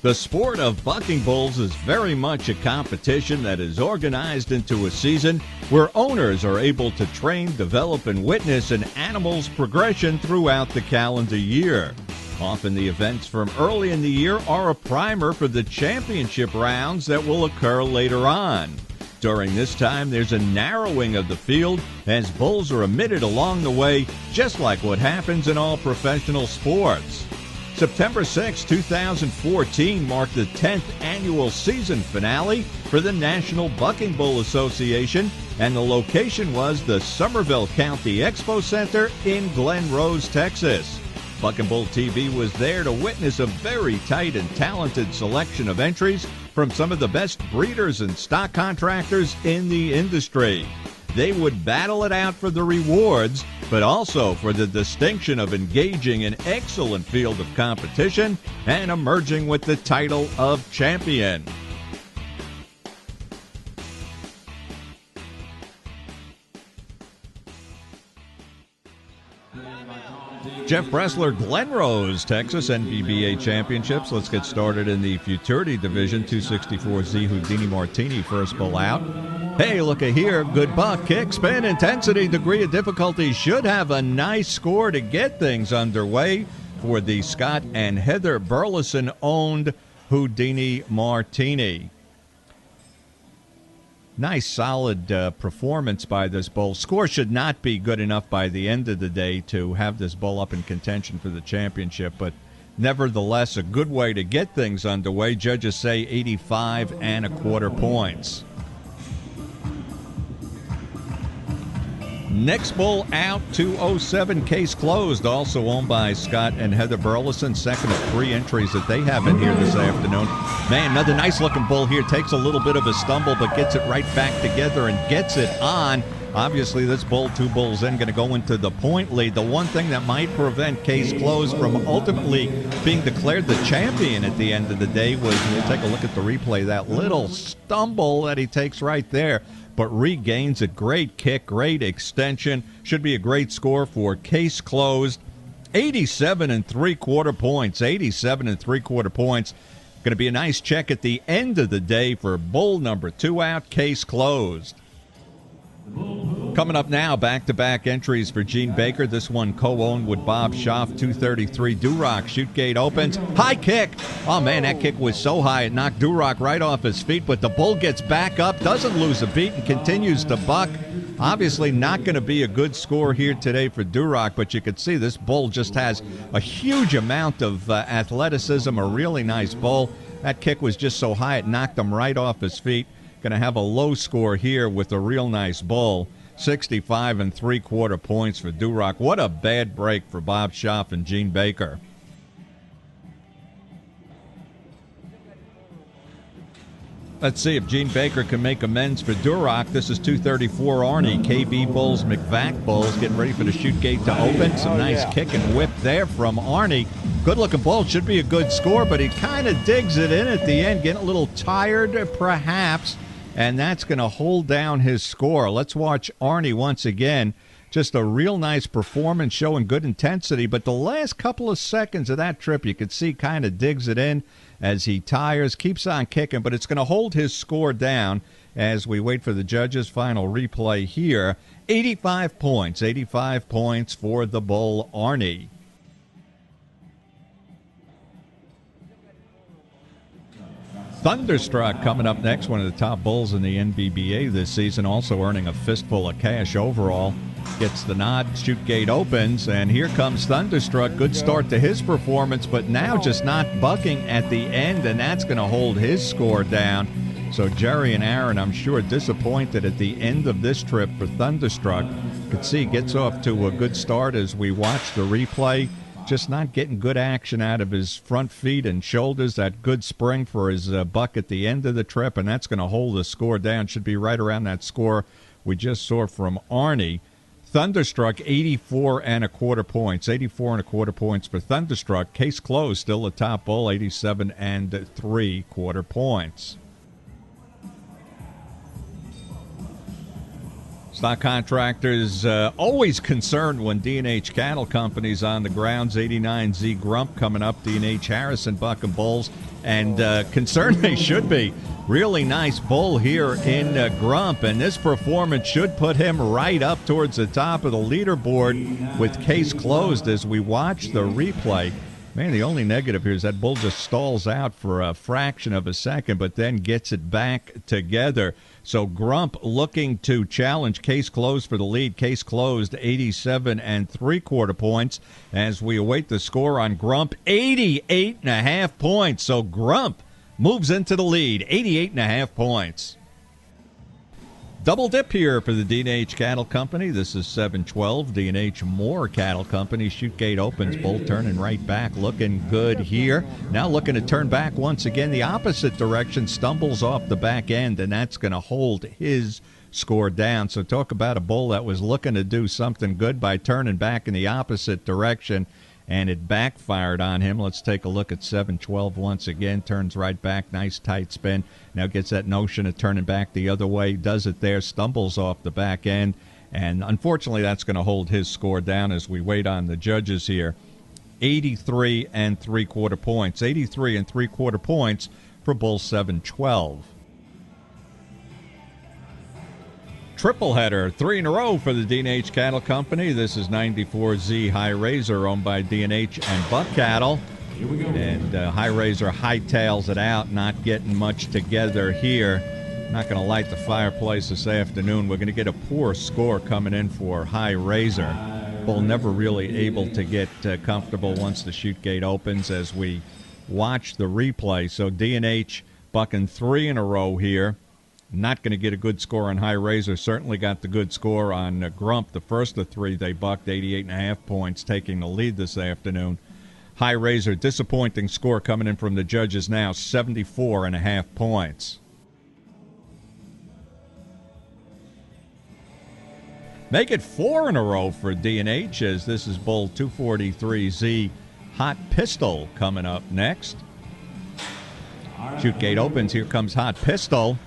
The sport of bucking bulls is very much a competition that is organized into a season where owners are able to train, develop, and witness an animal's progression throughout the calendar year. Often the events from early in the year are a primer for the championship rounds that will occur later on. During this time, there's a narrowing of the field as bulls are omitted along the way, just like what happens in all professional sports. September 6, 2014 marked the 10th annual season finale for the National Bucking Bull Association, and the location was the Somerville County Expo Center in Glen Rose, Texas. Bucking Bull TV was there to witness a very tight and talented selection of entries from some of the best breeders and stock contractors in the industry. They would battle it out for the rewards, but also for the distinction of engaging an excellent field of competition and emerging with the title of champion. Jeff Bressler, Glen Rose, Texas, NBBA Championships. Let's get started in the Futurity Division. 264Z Houdini Martini, first bull out. Hey, look at here. Good buck, kick, spin, intensity, degree of difficulty. Should have a nice score to get things underway for the Scott and Heather Burleson-owned Houdini Martini. Nice, solid performance by this bull. Score should not be good enough by the end of the day to have this bull up in contention for the championship, but nevertheless, a good way to get things underway. Judges say 85 1/4 points. Next bull out, 207, case closed, also owned by Scott and Heather Burleson. Second of 3 entries that they have in here this afternoon. Man, another nice-looking bull here. Takes a little bit of a stumble, but gets it right back together and gets it on. Obviously, this bull, 2 bulls in, going to go into the point lead. The one thing that might prevent case closed from ultimately being declared the champion at the end of the day was, we'll take a look at the replay, that little stumble that he takes right there, but regains it. Great kick, great extension. Should be a great score for case closed. 87 3/4 points. 87 3/4 points. Going to be a nice check at the end of the day for bull number 2 out, case closed. Coming up now, back-to-back entries for Gene Baker. This one co-owned with Bob Schaff. 233 Durock. Shoot gate opens. High kick. Oh, man, that kick was so high it knocked Durock right off his feet, but the bull gets back up, doesn't lose a beat, and continues to buck. Obviously not going to be a good score here today for Durock, but you can see this bull just has a huge amount of athleticism, a really nice bull. That kick was just so high it knocked him right off his feet. Going to have a low score here with a real nice bull. 65 3/4 points for Durock. What a bad break for Bob Schaff and Gene Baker. Let's see if Gene Baker can make amends for Durock. This is 234 Arnie. KB Bulls, McVac Bulls getting ready for the shoot gate to open. Some nice kick and whip there from Arnie. Good-looking bull. Should be a good score, but he kind of digs it in at the end, getting a little tired perhaps, and that's going to hold down his score. Let's watch Arnie once again. Just a real nice performance, showing good intensity, but the last couple of seconds of that trip, you could see kind of digs it in as he tires, keeps on kicking, but it's going to hold his score down as we wait for the judges' final replay here. 85 points for the bull Arnie. Thunderstruck coming up next, one of the top bulls in the NBBA this season, also earning a fistful of cash overall. Gets the nod, shoot gate opens, and here comes Thunderstruck. Good start to his performance, but now just not bucking at the end, and that's going to hold his score down. So Jerry and Aaron, I'm sure, disappointed at the end of this trip for Thunderstruck. You can see gets off to a good start as we watch the replay. Just not getting good action out of his front feet and shoulders. That good spring for his buck at the end of the trip, and that's going to hold the score down. Should be right around that score we just saw from Arnie. Thunderstruck, 84 1/4 points. 84 1/4 points for Thunderstruck. Case closed, still the top bull, 87 3/4 points. Stock contractors always concerned when D&H Cattle Company's on the grounds. 89Z Grump coming up. D&H Harrison, Buck and Bulls. and concerned they should be. Really nice bull here in Grump, and this performance should put him right up towards the top of the leaderboard with case closed as we watch the replay. Man, the only negative here is that bull just stalls out for a fraction of a second, but then gets it back together. So Grump looking to challenge case closed for the lead. Case closed 87 3/4 points as we await the score on Grump, 88.5 points. So Grump moves into the lead, 88.5 points. Double dip here for the D&H Cattle Company. This is 7-12. D&H Moore Cattle Company. Chute gate opens. Bull turning right back. Looking good here. Now looking to turn back once again. The opposite direction. Stumbles off the back end, and that's going to hold his score down. So talk about a bull that was looking to do something good by turning back in the opposite direction, and it backfired on him. Let's take a look at 7-12 once again. Turns right back. Nice tight spin. Now gets that notion of turning back the other way. Does it there. Stumbles off the back end. And unfortunately, that's going to hold his score down as we wait on the judges here. 83 3/4 points. 83 3/4 points for bull 7-12. Triple header, 3 in a row for the D&H Cattle Company. This is 94Z High Razor, owned by D&H and Buck Cattle. And High Razor hightails it out, not getting much together here. Not going to light the fireplace this afternoon. We're going to get a poor score coming in for High Razor. Bull never really able to get comfortable once the chute gate opens as we watch the replay. So D&H bucking 3 in a row here. Not going to get a good score on High Razor. Certainly got the good score on Grump. The first of 3 they bucked, 88.5 points, taking the lead this afternoon. High Razor, disappointing score coming in from the judges now, 74.5 points. Make it 4 in a row for D&H as this is bull 243Z Hot Pistol coming up next. Chute gate opens. Here comes Hot Pistol.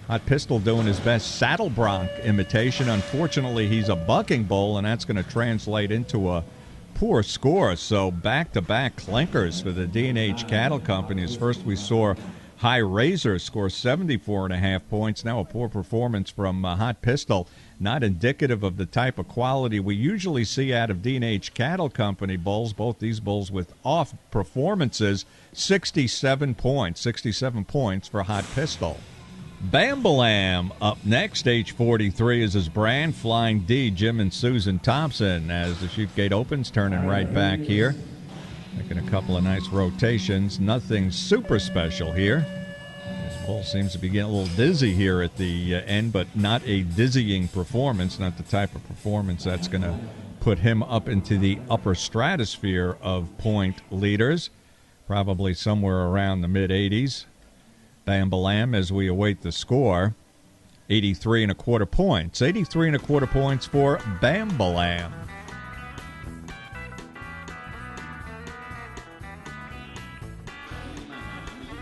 Hot Pistol doing his best saddle bronc imitation. Unfortunately, he's a bucking bull, and that's going to translate into a poor score. So back-to-back clinkers for the D&H Cattle Companies. First we saw High Razor score 74.5 points. Now a poor performance from Hot Pistol. Not indicative of the type of quality we usually see out of D&H Cattle Company bulls. Both these bulls with off performances. 67 points. 67 points for Hot Pistol. Bambalam up next. Age 43 is his brand. Flying D, Jim and Susan Thompson as the chute gate opens, turning right back here. Making a couple of nice rotations. Nothing super special here. This bull seems to be getting a little dizzy here at the end, but not a dizzying performance. Not the type of performance that's going to put him up into the upper stratosphere of point leaders. Probably somewhere around the mid-80s. Bambalam as we await the score. 83 1/4 points. 83 1/4 points for Bambalam.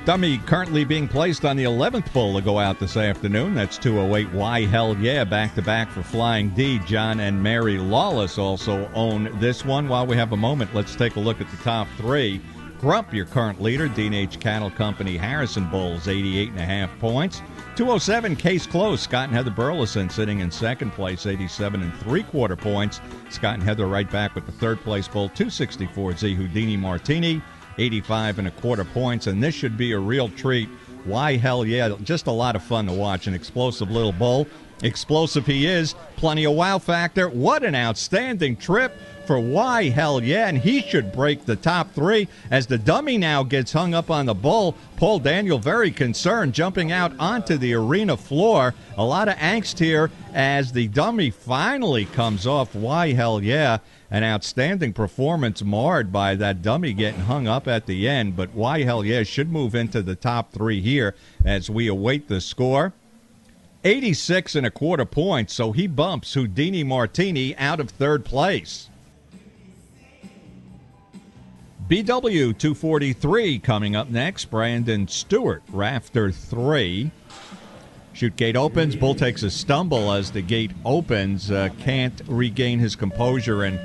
Dummy currently being placed on the 11th bull to go out this afternoon. That's 208 Why Hell Yeah, back-to-back for Flying D. John and Mary Lawless also own this one. While we have a moment, let's take a look at the top 3. Grump, your current leader. D&H Cattle Company Harrison Bulls, 88.5 points. 207, case closed. Scott and Heather Burleson sitting in second place, 87 3/4 points. Scott and Heather right back with the third place bull, 264Z Houdini Martini, 85 1/4 points. And this should be a real treat. Why Hell Yeah, just a lot of fun to watch. An explosive little bull. Explosive he is. Plenty of wow factor. What an outstanding trip for Why Hell Yeah, and he should break the top 3 as the dummy now gets hung up on the bull. Paul Daniel very concerned, jumping out onto the arena floor. A lot of angst here as the dummy finally comes off Why Hell Yeah. An outstanding performance marred by that dummy getting hung up at the end, but Why Hell Yeah should move into the top 3 here as we await the score. 86 1/4 points, so he bumps Houdini Martini out of third place. BW 243 coming up next. Brandon Stewart, Rafter 3. Chute gate opens. Bull takes a stumble as the gate opens. Can't regain his composure and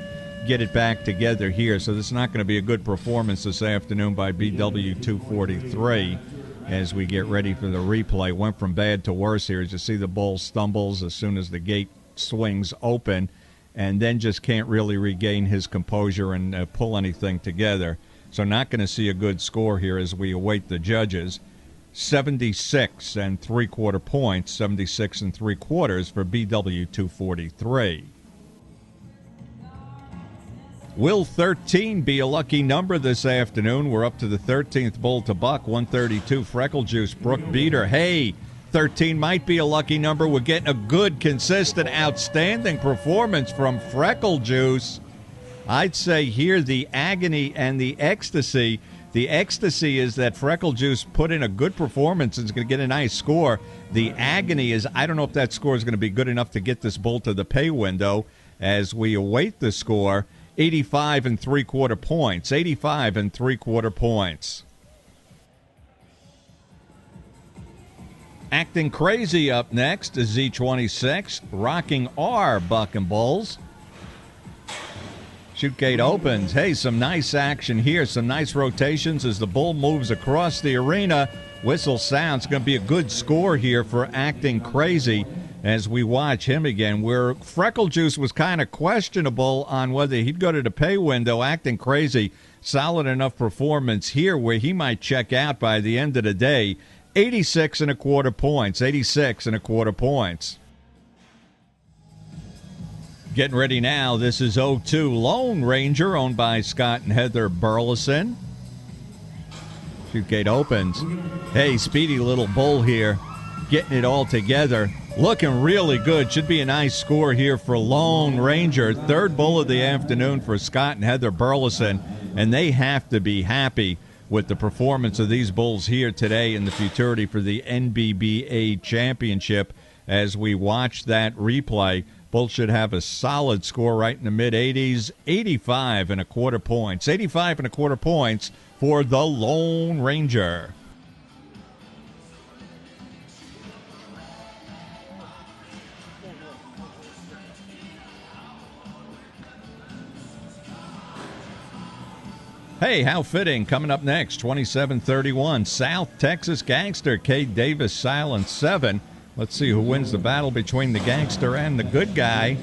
get it back together here. So this is not going to be a good performance this afternoon by BW 243 as we get ready for the replay. Went from bad to worse here as you see the bull stumbles as soon as the gate swings open and then just can't really regain his composure and pull anything together. So not going to see a good score here as we await the judges. 76 3/4 points, 76 3/4 for BW 243. Will 13 be a lucky number this afternoon? We're up to the 13th bull to buck, 132 Freckle Juice, Brook Beater. Hey, 13 might be a lucky number. We're getting a good, consistent, outstanding performance from Freckle Juice. I'd say here the agony and the ecstasy. The ecstasy is that Freckle Juice put in a good performance and is going to get a nice score. The agony is I don't know if that score is going to be good enough to get this bull to the pay window as we await the score. 85 3/4 points. 85 3/4 points. Acting Crazy up next is Z26, Rocking R Bucking Bulls. Chute gate opens. Hey, some nice action here. Some nice rotations as the bull moves across the arena. Whistle sounds. Going to be a good score here for Acting Crazy as we watch him again. Where Freckle Juice was kind of questionable on whether he'd go to the pay window. Acting Crazy, solid enough performance here where he might check out by the end of the day. 86 1/4 points. 86 1/4 points. Getting ready now. This is 02 Lone Ranger, owned by Scott and Heather Burleson. Chute gate opens. Hey, speedy little bull here. Getting it all together. Looking really good. Should be a nice score here for Lone Ranger. Third bull of the afternoon for Scott and Heather Burleson. And they have to be happy with the performance of these bulls here today in the Futurity for the NBBA Championship. As we watch that replay, bulls should have a solid score right in the mid-80s. 85 1/4 points. 85 1/4 points for the Lone Ranger. Hey, how fitting. Coming up next, 2731, South Texas Gangster, K. Davis Silence 7. Let's see who wins the battle between the gangster and the good guy.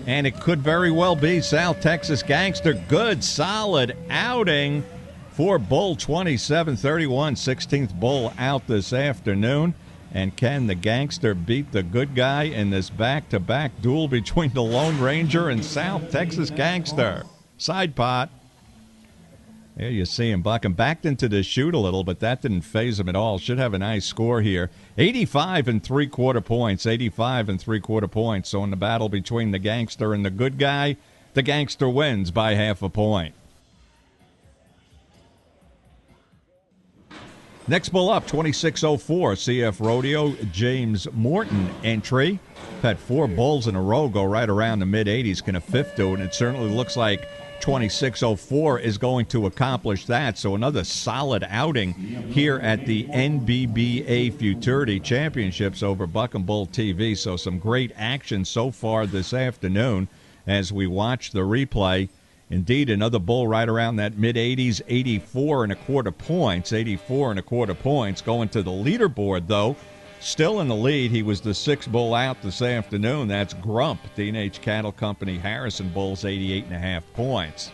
And it could very well be South Texas Gangster. Good, solid outing for bull 2731, 16th bull out this afternoon. And can the gangster beat the good guy in this back-to-back duel between the Lone Ranger and South Texas Gangster? Side pot. There you see him bucking. Backed into the chute a little, but that didn't phase him at all. Should have a nice score here. 85 3/4 points. 85 3/4 points. So in the battle between the gangster and the good guy, the gangster wins by half a point. Next bull up, 2604, CF Rodeo, James Morton entry. Had 4 bulls in a row go right around the mid-80s. Can a fifth do it? And it certainly looks like 2604 is going to accomplish that. So another solid outing here at the NBBA Futurity Championships over Buck and Bull TV. So some great action so far this afternoon as we watch the replay. Indeed, another bull right around that mid-80s, 84 1/4 points. 84 1/4 points. Going to the leaderboard, though. Still in the lead. He was the 6th bull out this afternoon. That's Grump, D&H Cattle Company, Harrison Bulls, 88 1/2 points.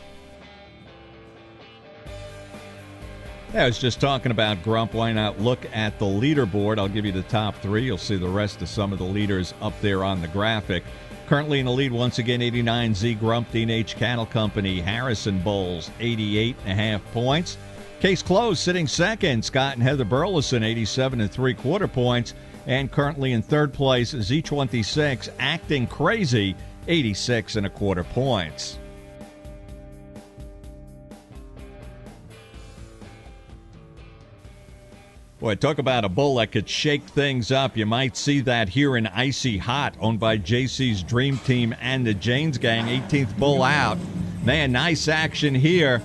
Yeah, I was just talking about Grump. Why not look at the leaderboard? I'll give you the top 3. You'll see the rest of some of the leaders up there on the graphic. Currently in the lead, once again, 89 Z Grump, D&H Cattle Company, Harrison Bulls, 88 1/2 points. Case closed, sitting second, Scott and Heather Burleson, 87 3/4 points. And currently in third place, Z26, Acting Crazy, 86 1/4 points. Boy, talk about a bull that could shake things up. You might see that here in Icy Hot, owned by JC's Dream Team and the Janes Gang, 18th bull out. Man, nice action here.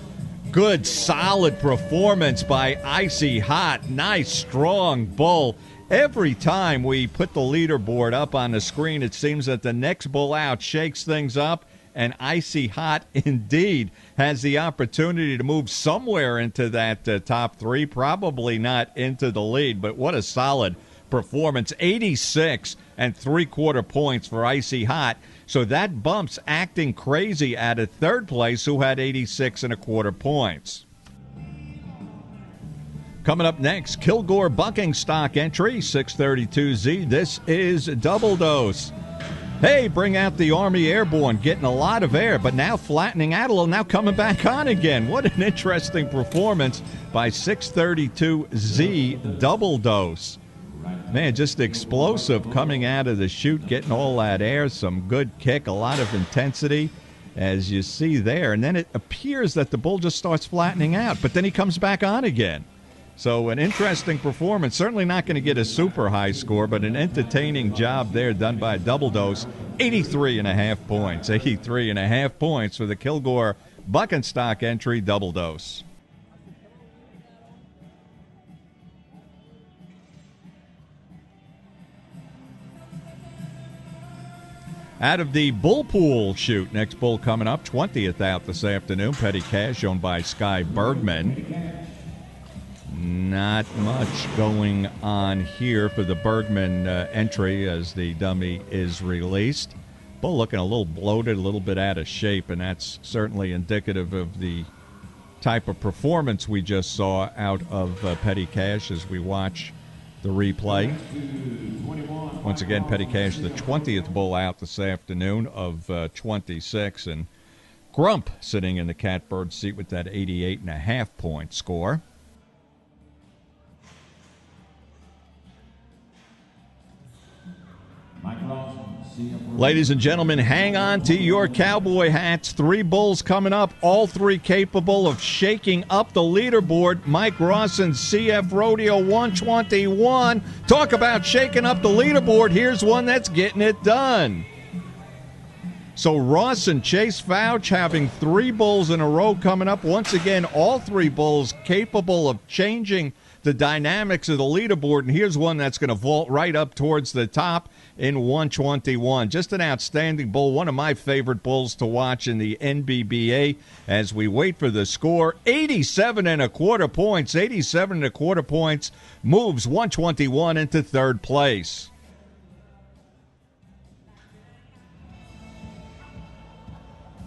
Good, solid performance by Icy Hot. Nice, strong bull. Every time we put the leaderboard up on the screen, it seems that the next bull out shakes things up, And Icy Hot indeed has the opportunity to move somewhere into that top three, probably not into the lead, but what a solid performance. 86 3/4 points for Icy Hot. So that bumps Acting Crazy out of third place, who had 86 1/4 points. Coming up next, Kilgore Bucking Stock entry, 632Z. This is Double Dose. Hey, bring out the Army Airborne, getting a lot of air, but now flattening out a little, now coming back on again. What an interesting performance by 632Z Double Dose. Man, just explosive coming out of the chute, getting all that air, some good kick, a lot of intensity, as you see there. And then it appears that the bull just starts flattening out, but then he comes back on again. So an interesting performance. Certainly not going to get a super high score, but an entertaining job there done by Double Dose. 83 1/2 points. 83 1/2 points for the Kilgore Bucking Stock entry, Double Dose. Out of the bull pool chute, next bull coming up, 20th out this afternoon. Petty Cash owned by Sky Bergman. Not much going on here for the Bergman entry as the dummy is released. Bull looking a little bloated, a little bit out of shape, and that's certainly indicative of the type of performance we just saw out of Petty Cash as we watch the replay. Once again, Petty Cash, the 20th bull out this afternoon of 26, and Grump sitting in the catbird seat with that 88 1/2 point score. Ladies and gentlemen, hang on to your cowboy hats. 3 bulls coming up, all 3 capable of shaking up the leaderboard. Mike Rawson, CF Rodeo 121. Talk about shaking up the leaderboard. Here's one that's getting it done. So Rawson, Chase Fouch having 3 bulls in a row coming up. Once again, all 3 bulls capable of changing the dynamics of the leaderboard. And here's one that's going to vault right up towards the top in 121. Just an outstanding bull, one of my favorite bulls to watch in the NBBA as we wait for the score. 87 1/4 points. 87 1/4 points moves 121 into third place.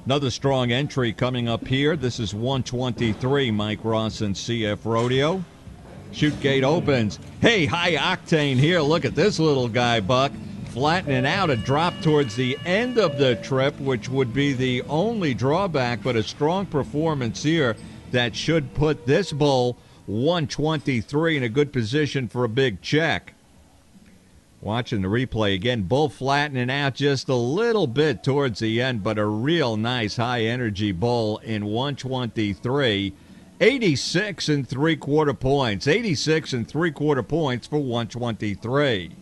Another strong entry coming up here. This is 123, Mike Rawson, CF Rodeo. Chute gate opens. Hey, high octane here. Look at this little guy, Buck. Flattening out, a drop towards the end of the trip, which would be the only drawback, but a strong performance here that should put this bull 123 in a good position for a big check. Watching the replay again, bull flattening out just a little bit towards the end, but a real nice high-energy bull in 123. 86 3/4 points. 86 3/4 points for 123.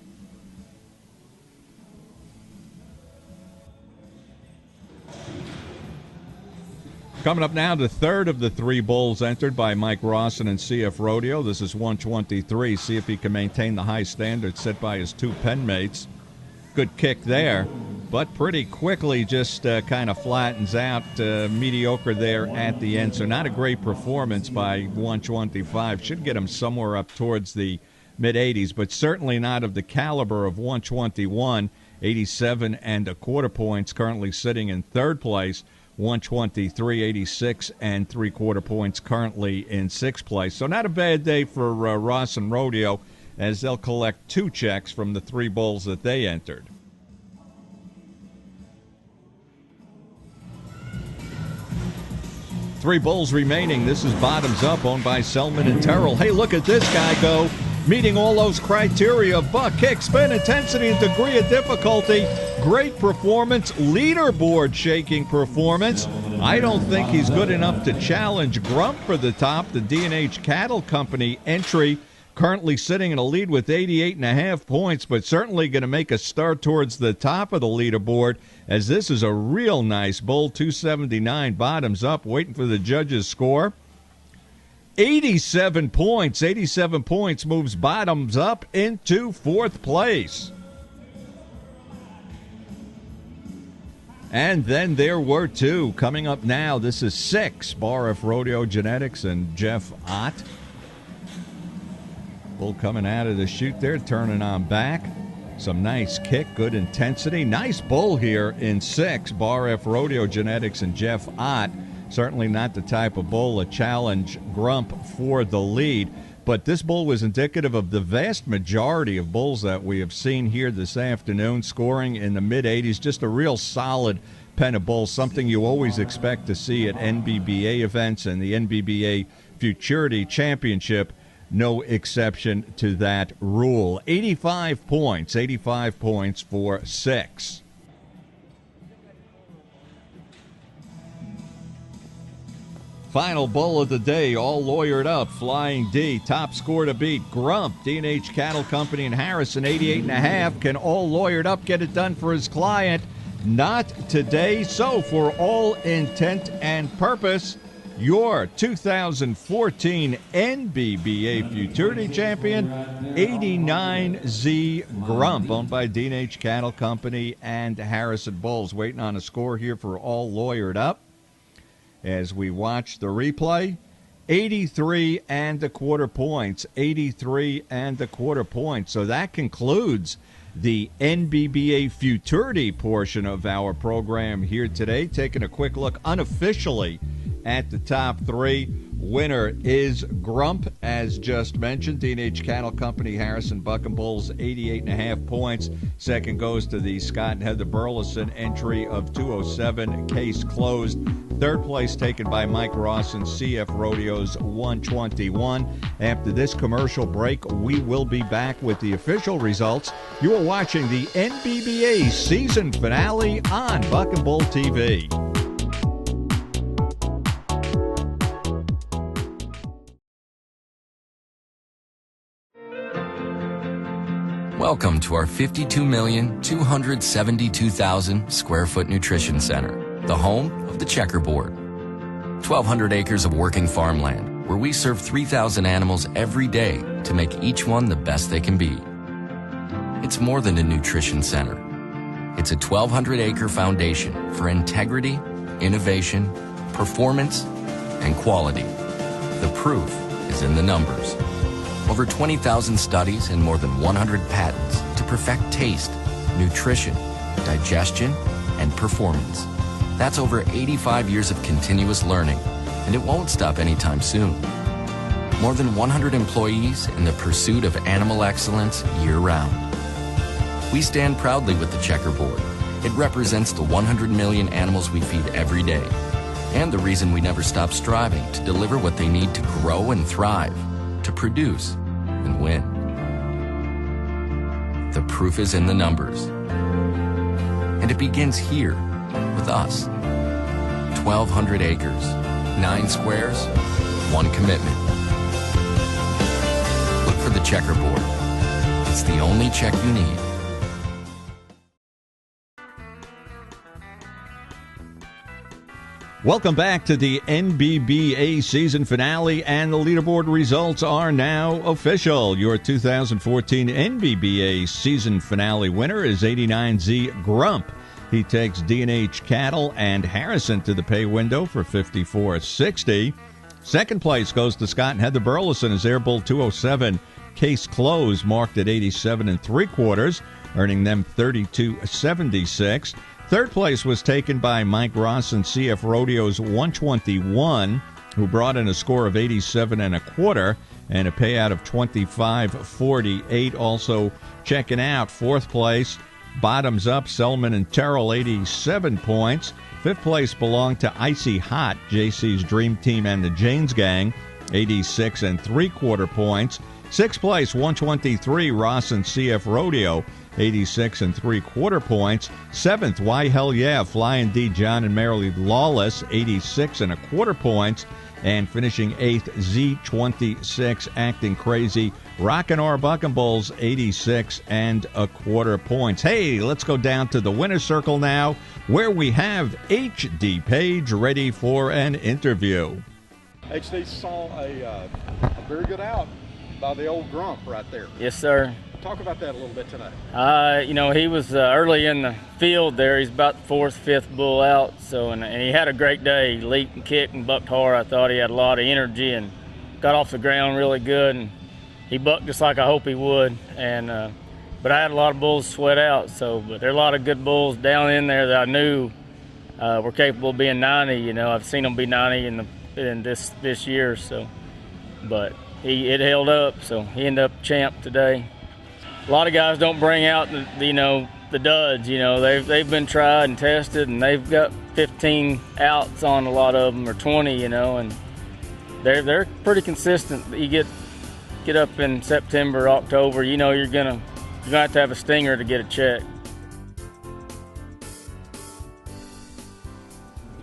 Coming up now, the third of the 3 bulls entered by Mike Rawson and CF Rodeo. This is 123. See if he can maintain the high standard set by his 2 penmates. Good kick there, but pretty quickly just kind of flattens out, mediocre there at the end. So not a great performance by 125. Should get him somewhere up towards the mid-80s, but certainly not of the caliber of 121. 87 1/4 points, currently sitting in third place. 123, 86 3/4 points, currently in sixth place. So not a bad day for Rawson Rodeo, as they'll collect 2 checks from the 3 bulls that they entered. Three bulls remaining. This is Bottoms Up, owned by Selman and Terrell. Hey, look at this guy go, meeting all those criteria: buck, kick, spin, intensity, and degree of difficulty. Great performance, leaderboard shaking performance. I don't think he's good enough to challenge Grump for the top. The D&H Cattle Company entry currently sitting in a lead with 88 1/2 points, but certainly going to make a start towards the top of the leaderboard, as this is a real nice bull. 279 Bottoms Up, waiting for the judges' score. 87 points. 87 points moves Bottoms Up into fourth place. And then there were two. Coming up now, this is 6, Bar F Rodeo Genetics and Jeff Ott. Bull coming out of the chute there, turning on back. Some nice kick, good intensity. Nice bull here in 6, Bar F Rodeo Genetics and Jeff Ott. Certainly not the type of bull a challenge Grump for the lead. But this bull was indicative of the vast majority of bulls that we have seen here this afternoon, scoring in the mid-80s. Just a real solid pen of bulls, something you always expect to see at NBBA events, and the NBBA Futurity Championship, no exception to that rule. 85 points for 6. Final bull of the day, all lawyered up, Flying D. Top score to beat, Grump, D&H Cattle Company and Harrison, 88.5. Can all lawyered up get it done for his client? Not today. So for all intent and purpose, your 2014 NBBA Futurity Champion, 89Z Grump, owned by D&H Cattle Company and Harrison Bulls. Waiting on a score here for all lawyered up. As we watch the replay, 83 and a quarter points, 83 and a quarter points. So that concludes the NBBA Futurity portion of our program here today. Taking a quick look unofficially at the top 3. Winner is Grump, as just mentioned. D&H Cattle Company, Harrison Buck and Bulls, 88.5 points. Second goes to the Scott and Heather Burleson entry of 207, case closed. Third place taken by Mike Ross and CF Rodeo's 121. After this commercial break, we will be back with the official results. You are watching the NBBA season finale on Buck and Bull TV. Welcome to our 52,272,000 square foot nutrition center, the home of the checkerboard. 1,200 acres of working farmland where we serve 3,000 animals every day to make each one the best they can be. It's more than a nutrition center. It's a 1,200-acre foundation for integrity, innovation, performance, and quality. The proof is in the numbers. Over 20,000 studies and more than 100 patents to perfect taste, nutrition, digestion, and performance. That's over 85 years of continuous learning, and it won't stop anytime soon. More than 100 employees in the pursuit of animal excellence year-round. We stand proudly with the checkerboard. It represents the 100 million animals we feed every day, and the reason we never stop striving to deliver what they need to grow and thrive, to produce and win. The proof is in the numbers. And it begins here with us. 1,200 acres, 9 squares, 1 commitment. Look for the checkerboard. It's the only check you need. Welcome back to the NBBA season finale, and the leaderboard results are now official. Your 2014 NBBA season finale winner is 89Z Grump. He takes D&H Cattle and Harrison to the pay window for $54.60. Second place goes to Scott and Heather Burleson as Air Bull 207, case closed, marked at 87 3/4, earning them $32.76. Third place was taken by Mike Ross and CF Rodeo's 121, who brought in a score of 87 1/4 and a payout of $25.48. Also checking out, fourth place, bottoms up, Selman and Terrell, 87 points. Fifth place belonged to Icy Hot, JC's Dream Team and the Janes Gang, 86 3/4 points. Sixth place, 123, Ross and CF Rodeo, 86 3/4 points. Seventh, Why Hell Yeah, Flying D, John and Marilee Lawless, 86 1/4 points. And finishing eighth, Z26, Acting Crazy, Rockin' Our Buckin' Bulls, 86 1/4 points. Hey, let's go down to the winner's circle now, where we have HD Page ready for an interview. HD saw a very good out by the old Grump right there. Yes, sir. Talk about that a little bit tonight. You know, he was early in the field there. He's about the fourth, fifth bull out. So, and he had a great day. He leaped and kicked and bucked hard. I thought he had a lot of energy and got off the ground really good. And he bucked just like I hope he would. And but I had a lot of bulls sweat out. So, but there are a lot of good bulls down in there that I knew were capable of being 90. You know, I've seen them be 90 in this year. So, but it held up. So he ended up champ today. A lot of guys don't bring out the duds. You know, they've been tried and tested, and they've got 15 outs on a lot of them, or 20. You know, and they're pretty consistent. You get up in September, October. You know, you're gonna have to have a stinger to get a check.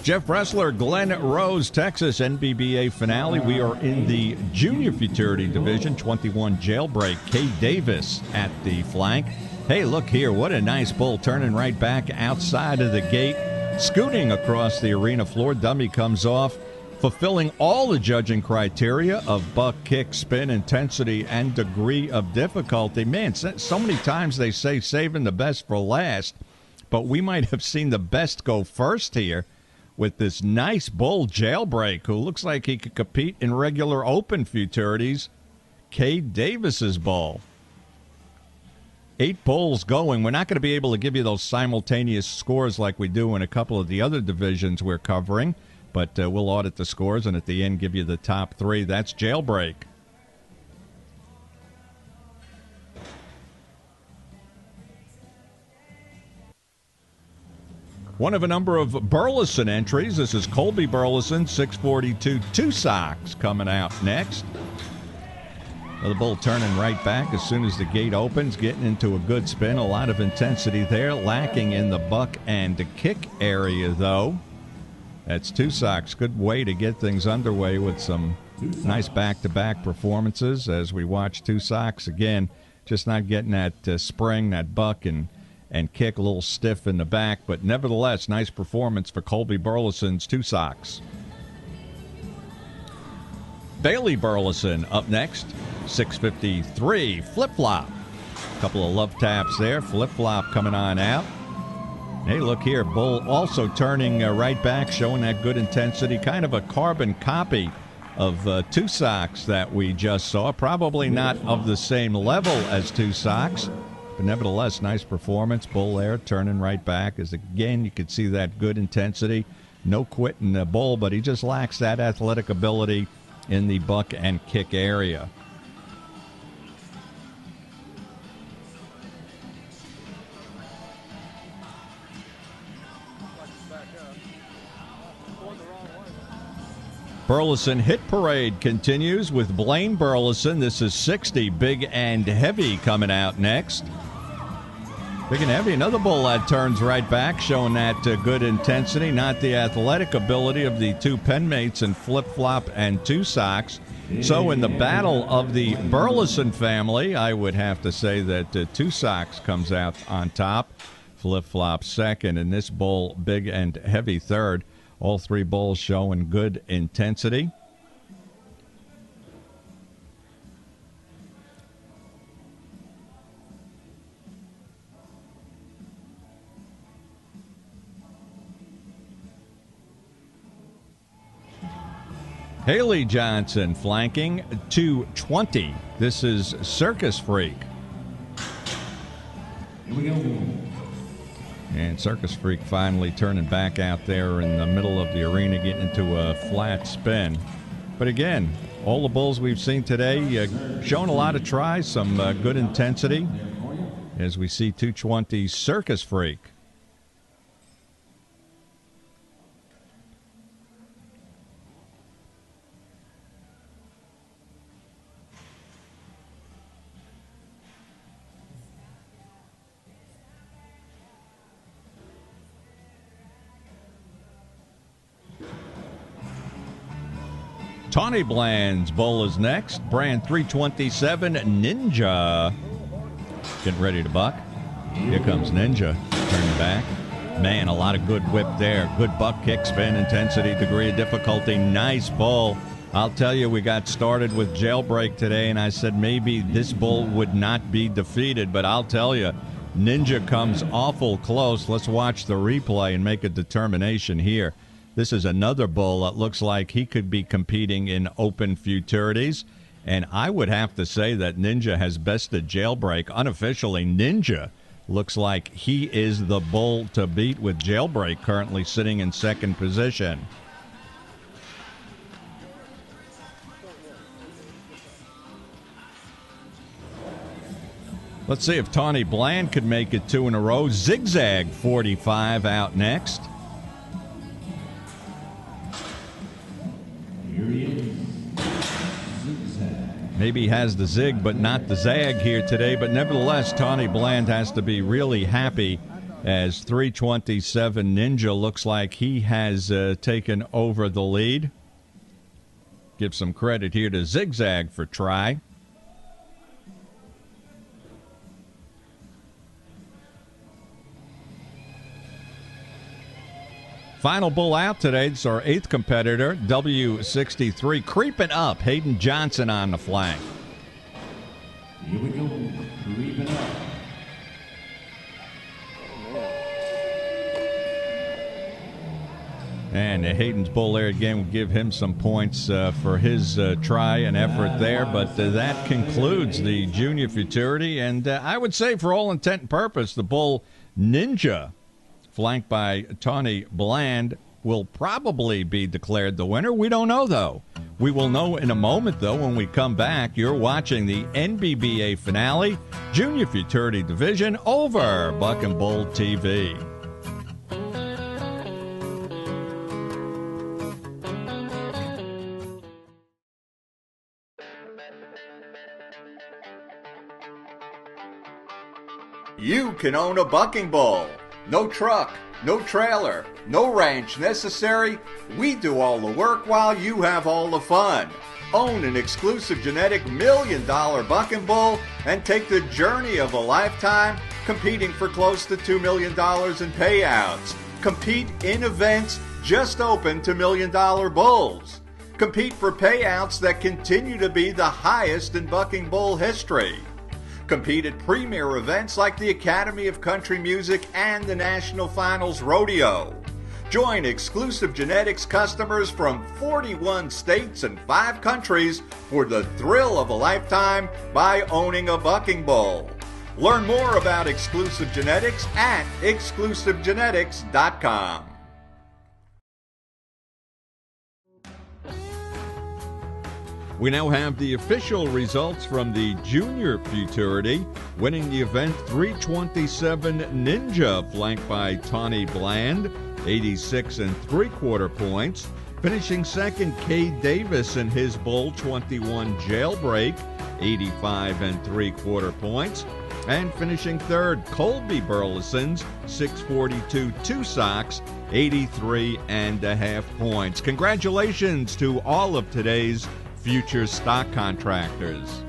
Jeff Bressler, Glen Rose, Texas, NBBA finale. We are in the Junior Futurity Division, 21 Jailbreak. Kay Davis at the flank. Hey, look here. What a nice bull turning right back outside of the gate, scooting across the arena floor. Dummy comes off, fulfilling all the judging criteria of buck, kick, spin, intensity, and degree of difficulty. Man, so many times they say saving the best for last, but we might have seen the best go first here with this nice bull Jailbreak, who looks like he could compete in regular open futurities. Kay Davis's bull. 8 bulls going. We're not going to be able to give you those simultaneous scores like we do in a couple of the other divisions we're covering, but we'll audit the scores and at the end give you the top 3. That's Jailbreak. One of a number of Burleson entries. This is Colby Burleson, 642 Two Socks coming out next. The bull turning right back as soon as the gate opens, getting into a good spin. A lot of intensity there, lacking in the buck and kick area, though. That's Two Socks. Good way to get things underway with some nice back-to-back performances as we watch Two Socks again, just not getting that spring, that buck, and kick a little stiff in the back, but nevertheless, nice performance for Colby Burleson's Two Socks. Bailey Burleson up next, 653 Flip-Flop. Couple of love taps there. Flip-Flop coming on out. Hey, look here, bull also turning right back, showing that good intensity, kind of a carbon copy of Two Socks that we just saw. Probably not of the same level as Two Socks, but nevertheless, nice performance. Bull there, turning right back. As again, you could see that good intensity. No quitting the bull, but he just lacks that athletic ability in the buck and kick area. Burleson Hit Parade continues with Blaine Burleson. This is 60 Big and Heavy coming out next. Big and Heavy, another bull that turns right back, showing that good intensity, not the athletic ability of the two penmates in Flip-Flop and Two Socks. So in the battle of the Burleson family, I would have to say that Two Socks comes out on top, Flip-Flop second, and this bull, Big and Heavy, third. All 3 bulls showing good intensity. Haley Johnson flanking 220. This is Circus Freak. Here we go. And Circus Freak finally turning back out there in the middle of the arena, getting into a flat spin. But again, all the bulls we've seen today showing a lot of tries, some good intensity, as we see 220 Circus Freak. Tawny Bland's bull is next. Brand 327 Ninja. Getting ready to buck. Here comes Ninja. Turning back. Man, a lot of good whip there. Good buck kick, spin, intensity, degree of difficulty. Nice bull. I'll tell you, we got started with Jailbreak today, and I said maybe this bull would not be defeated, but I'll tell you, Ninja comes awful close. Let's watch the replay and make a determination here. This is another bull that looks like he could be competing in open futurities, and I would have to say that Ninja has bested Jailbreak. Unofficially, Ninja looks like he is the bull to beat, with Jailbreak currently sitting in second position. Let's see if Tawny Bland could make it 2 in a row. Zigzag 45 out next. Here he is. Maybe he has the zig but not the zag here today, but nevertheless, Tawny Bland has to be really happy as 327 Ninja looks like he has taken over the lead. Give some credit here to Zigzag for try. Final bull out today. It's our 8th competitor, W63, creeping up. Hayden Johnson on the flank. Here we go, creeping up. And Hayden's bull there again will give him some points for his try and effort there. But that concludes the Junior Futurity. And I would say for all intent and purpose, the bull Ninja, flanked by Tawny Bland, will probably be declared the winner. We don't know, though. We will know in a moment, though, when we come back. You're watching the NBBA Finale, Junior Futurity Division, over Buck and Bull TV. You can own a bucking bull. No truck, no trailer, no ranch necessary. We do all the work while you have all the fun. Own an exclusive genetic $1 million bucking bull and take the journey of a lifetime, competing for close to $2 million in payouts. Compete in events just open to $1 million bulls. Compete for payouts that continue to be the highest in bucking bull history. Compete at premier events like the Academy of Country Music and the National Finals Rodeo. Join exclusive genetics customers from 41 states and 5 countries for the thrill of a lifetime by owning a bucking bull. Learn more about exclusive genetics at exclusivegenetics.com. We now have the official results from the Junior Futurity. Winning the event, 327 Ninja, flanked by Tawny Bland, 86 3/4 points. Finishing second, Kay Davis and his bull, 21 Jailbreak, 85 3/4 points. And finishing third, Colby Burleson's 642 Two Socks, 83 1/2 points. Congratulations to all of today's future stock contractors.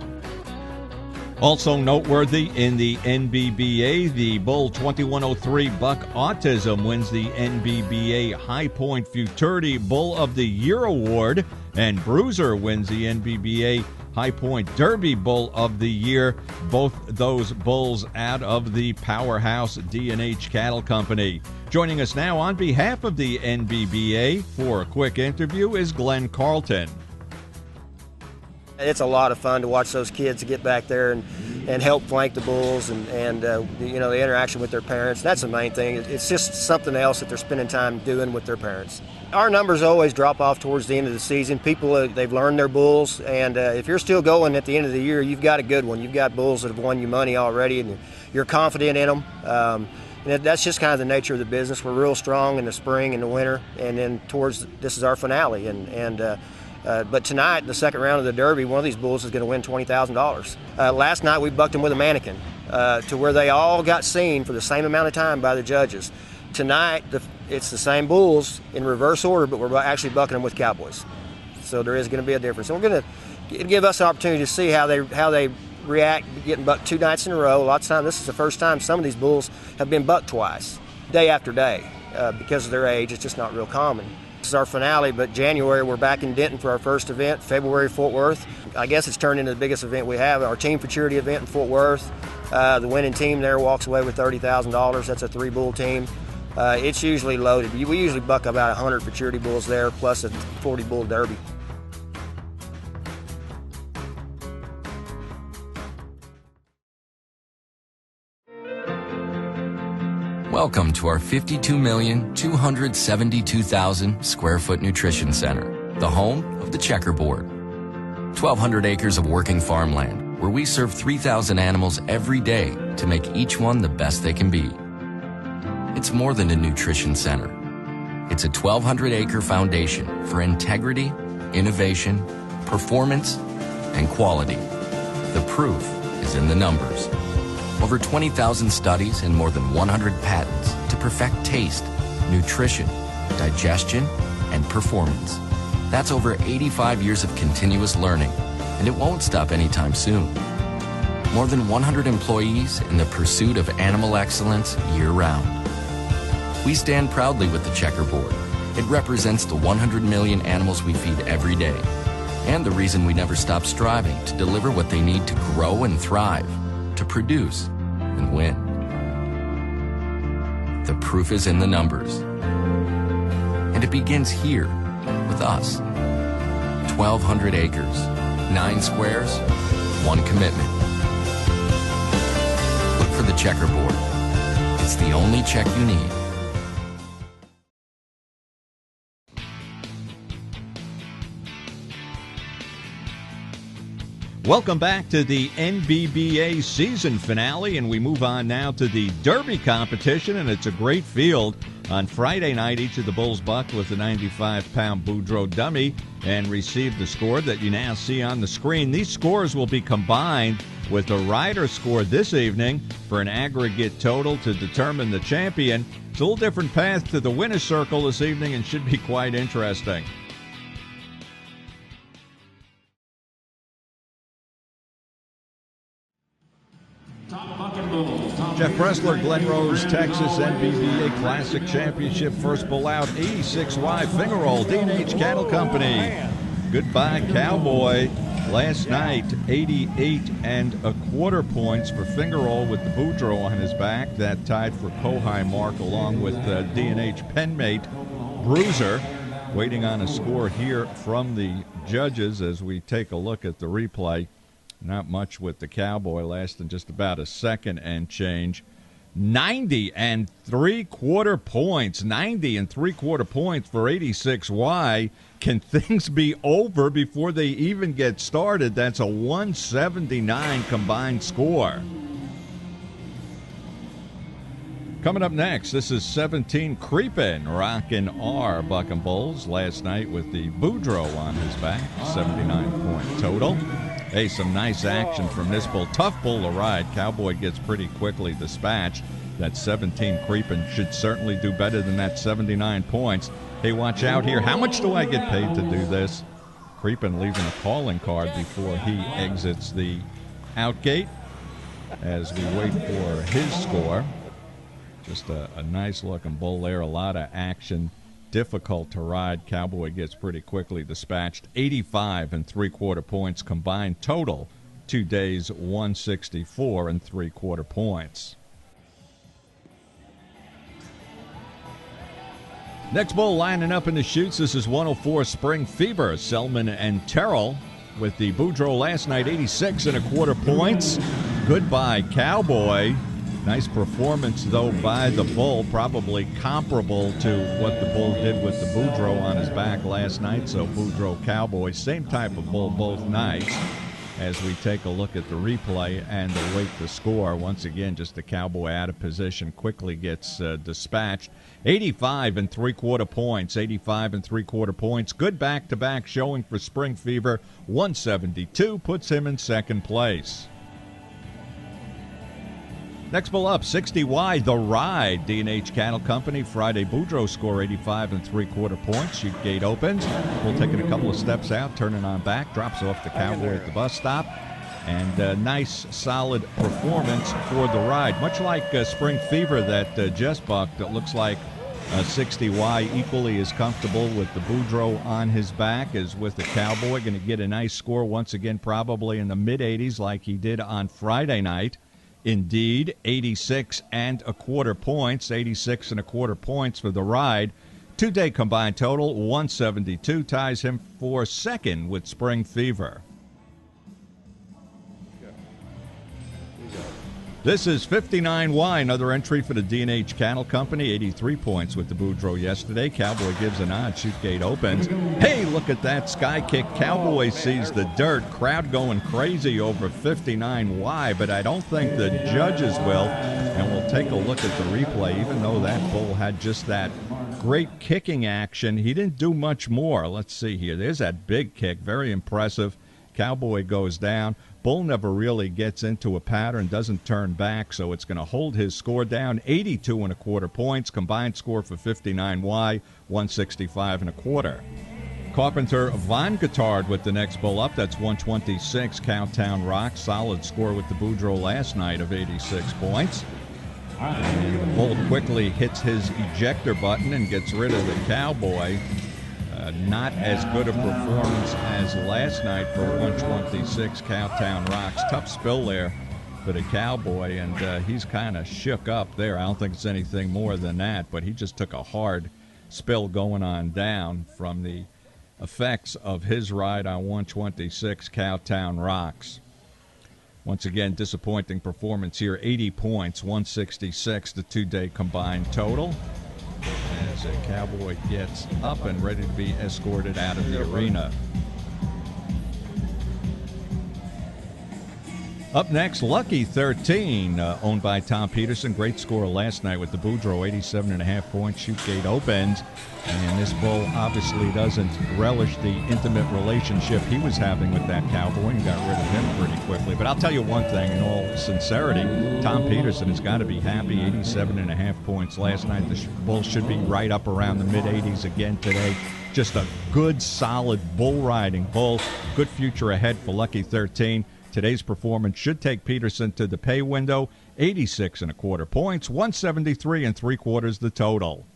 Also noteworthy in the NBBA, the Bull 2103 Buck Autism wins the NBBA High Point Futurity Bull of the Year Award, and Bruiser wins the NBBA High Point Derby Bull of the Year. Both those bulls out of the powerhouse D&H Cattle Company. Joining us now on behalf of the NBBA for a quick interview is Glenn Carlton. It's a lot of fun to watch those kids get back there and help flank the bulls and you know, the interaction with their parents. That's the main thing. It's just something else that they're spending time doing with their parents. Our numbers always drop off towards the end of the season. People, they've learned their bulls, and if you're still going at the end of the year, you've got a good one. You've got bulls that have won you money already, and you're confident in them. And that's just kind of the nature of the business. We're real strong in the spring and the winter, and then this is our finale. But tonight, the second round of the Derby, one of these bulls is going to win $20,000. Last night, we bucked them with a mannequin to where they all got seen for the same amount of time by the judges. Tonight, it's the same bulls in reverse order, but we're actually bucking them with cowboys. So there is going to be a difference. And we're going to give us an opportunity to see how they react getting bucked 2 nights in a row. A lot of times, this is the first time some of these bulls have been bucked twice, day after day. Because of their age, it's just not real common. This is our finale, but January we're back in Denton for our first event, February Fort Worth. I guess it's turned into the biggest event we have, our Team Futurity event in Fort Worth. The winning team there walks away with $30,000. That's a 3-bull team. It's usually loaded. We usually buck about 100 Futurity bulls there, plus a 40-bull derby. Welcome to our 52,272,000 square foot nutrition center, the home of the checkerboard. 1,200 acres of working farmland where we serve 3,000 animals every day to make each one the best they can be. It's more than a nutrition center. It's a 1,200-acre foundation for integrity, innovation, performance, and quality. The proof is in the numbers. Over 20,000 studies and more than 100 patents to perfect taste, nutrition, digestion, and performance. That's over 85 years of continuous learning, and it won't stop anytime soon. More than 100 employees in the pursuit of animal excellence year-round. We stand proudly with the checkerboard. It represents the 100 million animals we feed every day, and the reason we never stop striving to deliver what they need to grow and thrive, to produce and win. The proof is in the numbers. And it begins here with us. 1,200 acres, 9 squares, 1 commitment. Look for the checkerboard. It's the only check you need. Welcome back to the NBBA season finale, and we move on now to the Derby competition, and it's a great field. On Friday night, each of the bulls bucked with a 95-pound Boudreaux dummy and received the score that you now see on the screen. These scores will be combined with the rider score this evening for an aggregate total to determine the champion. It's a little different path to the winner's circle this evening and should be quite interesting. Jeff Bressler, Glen Rose, Texas, NBBA Classic Championship, first bull out, 86Y finger roll, D&H Cattle Company. Goodbye, Cowboy. Last night, 88 1/4 points for finger roll with the Boudreaux on his back. That tied for co-high mark along with D&H penmate Bruiser. Waiting on a score here from the judges as we take a look at the replay. Not much with the Cowboy, lasting just about a second and change. 90 3/4 points. 90 3/4 points for 86Y. Can things be over before they even get started? That's a 179 combined score. Coming up next, this is 17 Creepin' Rockin' R Bucking Bulls last night with the Boudreaux on his back. 79-point total. Hey, some nice action from this bull. Tough bull to ride. Cowboy gets pretty quickly dispatched. That 17 Creepin' should certainly do better than that 79 points. Hey, watch out here. How much do I get paid to do this? Creepin' leaving a calling card before he exits the outgate as we wait for his score. Just a nice-looking bull there. A lot of action. Difficult to ride. Cowboy gets pretty quickly dispatched. 85 3/4 points combined total. 2 days, 164 3/4 points. Next bull lining up in the chutes. This is 104 Spring Fever. Selman and Terrell with the Boudreaux last night. 86 1/4 points. Goodbye, Cowboy. Nice performance, though, by the bull, probably comparable to what the bull did with the Boudreaux on his back last night. So Boudreaux Cowboy, same type of bull, both nights. As we take a look at the replay and await the score, once again, just the Cowboy out of position, quickly gets dispatched. 85 3/4 points, 85 3/4 points. Good back-to-back showing for Spring Fever. 172 puts him in second place. Next bull up, 60Y, The Ride, D&H Cattle Company. Friday Boudreaux score 85 3/4 points. Chute gate opens. We'll take it a couple of steps out, turning on back, drops off the Cowboy at the bus stop. And nice, solid performance for The Ride. Much like Spring Fever that just bucked, it looks like 60Y equally as comfortable with the Boudreaux on his back as with the Cowboy. Going to get a nice score once again, probably in the mid-80s like he did on Friday night. Indeed, 86 and a quarter points, 86 and a quarter points for the ride. Two-day combined total, 172, ties him for second with Spring Fever. This is 59Y, another entry for the D&H Cattle Company, 83 points with the Boudreaux yesterday. Cowboy gives a nod, chute gate opens. Hey, look at that sky kick. Cowboy sees the dirt, crowd going crazy over 59Y, but I don't think the judges will. And we'll take a look at the replay. Even though that bull had just that great kicking action, he didn't do much more. Let's see here. There's that big kick, very impressive. Cowboy goes down. Bull never really gets into a pattern, doesn't turn back, so it's going to hold his score down. 82 and a quarter points, combined score for 59Y, 165 and a quarter. Carpenter Von Guittard with the next bull up. That's 126. Cowtown Rock, solid score with the Boudreaux last night of 86 points. And the bull quickly hits his ejector button and gets rid of the Cowboy. Not as good a performance as last night for 126 Cowtown Rocks. Tough spill there for the Cowboy, and he's kind of shook up there. I don't think it's anything more than that, but he just took a hard spill going on down from the effects of his ride on 126 Cowtown Rocks. Once again, disappointing performance here. 80 points, 166, the two-day combined total. As a Cowboy gets up and ready to be escorted out of the arena. Up next, Lucky 13, owned by Tom Peterson. Great score last night with the Boudreaux, 87.5 points. Chute gate opens. And this bull obviously doesn't relish the intimate relationship he was having with that Cowboy and got rid of him pretty quickly. But I'll tell you one thing, in all sincerity, Tom Peterson has got to be happy. 87.5 points last night. The bull should be right up around the mid-80s again today. Just a good, solid bull riding bull. Good future ahead for Lucky 13. Today's performance should take Peterson to the pay window. 86 and a quarter points, 173 and three quarters the total.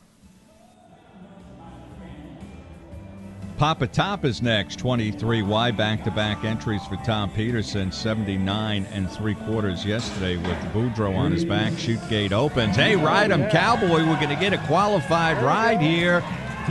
Papa Top is next. 23Y back-to-back entries for Tom Peterson. 79 and three quarters yesterday with Boudreaux on his back. Chute gate opens. Hey, ride him, Cowboy. We're going to get a qualified ride here.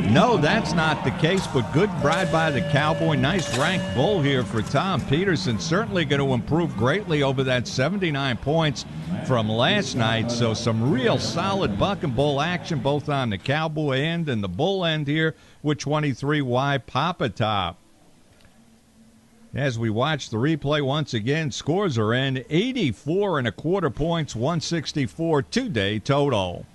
No, that's not the case, but good ride by the Cowboy. Nice ranked bull here for Tom Peterson. Certainly going to improve greatly over that 79 points from last night. So some real solid buck and bull action both on the Cowboy end and the bull end here with 23Y Papa Top. As we watch the replay once again, scores are in. 84 and a quarter points, 164 two-day total.